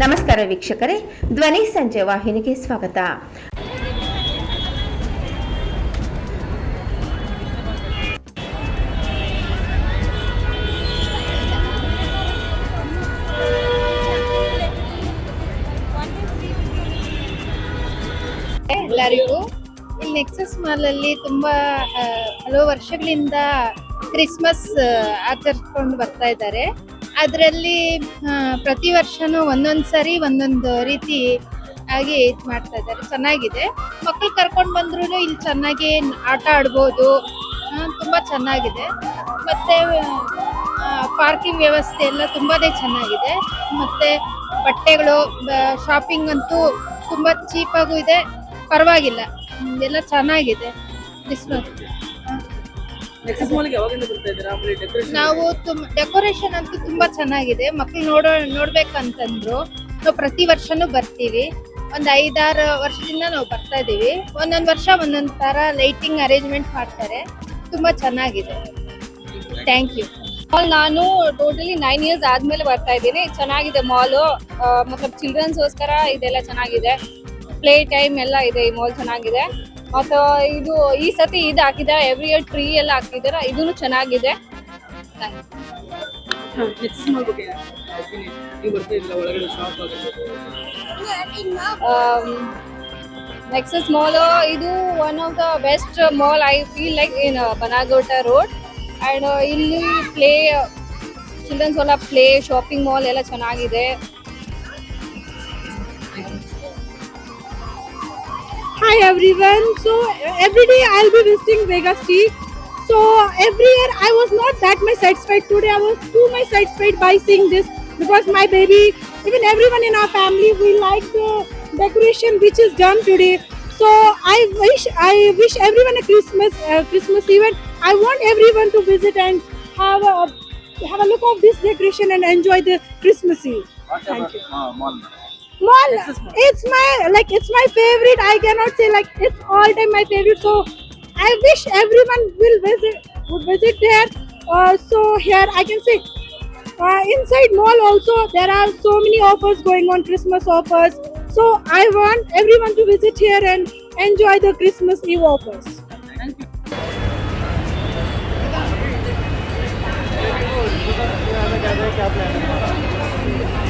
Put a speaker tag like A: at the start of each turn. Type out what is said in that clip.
A: ನಮಸ್ಕಾರ ವೀಕ್ಷಕರೇ, ಧ್ವನಿ ಸಂಜೆ ವಾಹಿನಿಗೆ ಸ್ವಾಗತ.
B: ಎಲ್ಲರಿಗೂ ಇಲ್ಲಿ ನೆಕ್ಸಸ್ ಮಾಲ್ ಅಲ್ಲಿ ತುಂಬಾ ಹಲವು ವರ್ಷಗಳಿಂದ ಕ್ರಿಸ್ಮಸ್ ಆಚರಿಸ್ಕೊಂಡು ಬರ್ತಾ ಇದ್ದಾರೆ. ಅದರಲ್ಲಿ ಪ್ರತಿ ವರ್ಷನೂ ಒಂದೊಂದು ಸರಿ ಒಂದೊಂದು ರೀತಿ ಆಗಿ ಇದು ಮಾಡ್ತಾ ಇದ್ದಾರೆ. ಚೆನ್ನಾಗಿದೆ. ಮಕ್ಕಳು ಕರ್ಕೊಂಡು ಬಂದ್ರು ಇಲ್ಲಿ ಚೆನ್ನಾಗಿ ಆಟ ಆಡ್ಬೋದು. ತುಂಬಾ ಚೆನ್ನಾಗಿದೆ. ಮತ್ತೆ ಪಾರ್ಕಿಂಗ್ ವ್ಯವಸ್ಥೆ ಎಲ್ಲ ತುಂಬಾನೇ ಚೆನ್ನಾಗಿದೆ. ಮತ್ತೆ ಬಟ್ಟೆಗಳು ಶಾಪಿಂಗ್ ಅಂತೂ ತುಂಬಾ ಚೀಪ್ ಆಗೂ ಇದೆ, ಪರವಾಗಿಲ್ಲ, ಎಲ್ಲ ಚೆನ್ನಾಗಿದೆ. ನಾವು ಡೆಕೋರೇಷನ್ ಅಂತೂ ತುಂಬಾ ಚೆನ್ನಾಗಿದೆ. ಮಕ್ಳು ನೋಡ್ಬೇಕಂತಂದ್ರು ನಾವು ಪ್ರತಿ ವರ್ಷನೂ ಬರ್ತೀವಿ. ಒಂದ್ 5-6 ವರ್ಷದಿಂದ ನಾವು ಬರ್ತಾ ಇದೀವಿ. ಒಂದೊಂದ್ ವರ್ಷ ಒಂದೊಂದ್ ತರ ಲೈಟಿಂಗ್ ಅರೇಂಜ್ಮೆಂಟ್ ಮಾಡ್ತಾರೆ. ತುಂಬಾ ಚೆನ್ನಾಗಿದೆ. Thank you.
C: ನಾನು ಟೋಟಲಿ 9 ಇಯರ್ಸ್ ಆದ್ಮೇಲೆ ಬರ್ತಾ ಇದ್ದೀನಿ. ಚೆನ್ನಾಗಿದೆ ಮಾಲ್. ಮತ್ಲಬ್ ಚಿಲ್ಡ್ರನ್ಸ್ಗೋಸ್ಕರ ಇದೆಲ್ಲ ಚೆನ್ನಾಗಿದೆ. ಪ್ಲೇ ಟೈಮ್ ಎಲ್ಲ ಇದೆ. ಈ ಮಾಲ್ ಚೆನ್ನಾಗಿದೆ. ಮತ್ತು ಇದು ಈ ಸತಿ ಇದು ಹಾಕಿದ್ದಾರೆ, ಎವ್ರಿ ಇಯರ್ ಟ್ರೀ ಎಲ್ಲ ಹಾಕಿದ್ದಾರೆ. ಇದೂ ಚೆನ್ನಾಗಿದೆ. ನೆಕ್ಸಸ್ ಮಾಲ್ ಇದು one of the best mall I feel like in Bannerghatta road. And ಇಲ್ಲಿ ಚಿಲ್ಡ್ರನ್ಸ್ ಎಲ್ಲ ಪ್ಲೇ ಶಾಪಿಂಗ್ ಮಾಲ್ ಎಲ್ಲ ಚೆನ್ನಾಗಿದೆ.
D: Hi everyone. So every day I'll be visiting Vegas Street. So every year I was not that much satisfied. Today I was too much satisfied by seeing this because my baby, even everyone in our family, we like the decoration which is done today. So I wish everyone a Christmas event. I want everyone to visit and have a look of this decoration and enjoy the Christmas Eve. Thank you. Mall, it's my favorite. I cannot say like it's all time my favorite. So I wish everyone would visit there. So here I can say inside mall also there are so many offers going on, Christmas offers. So I want everyone to visit here and enjoy the Christmas Eve offers. Thank you.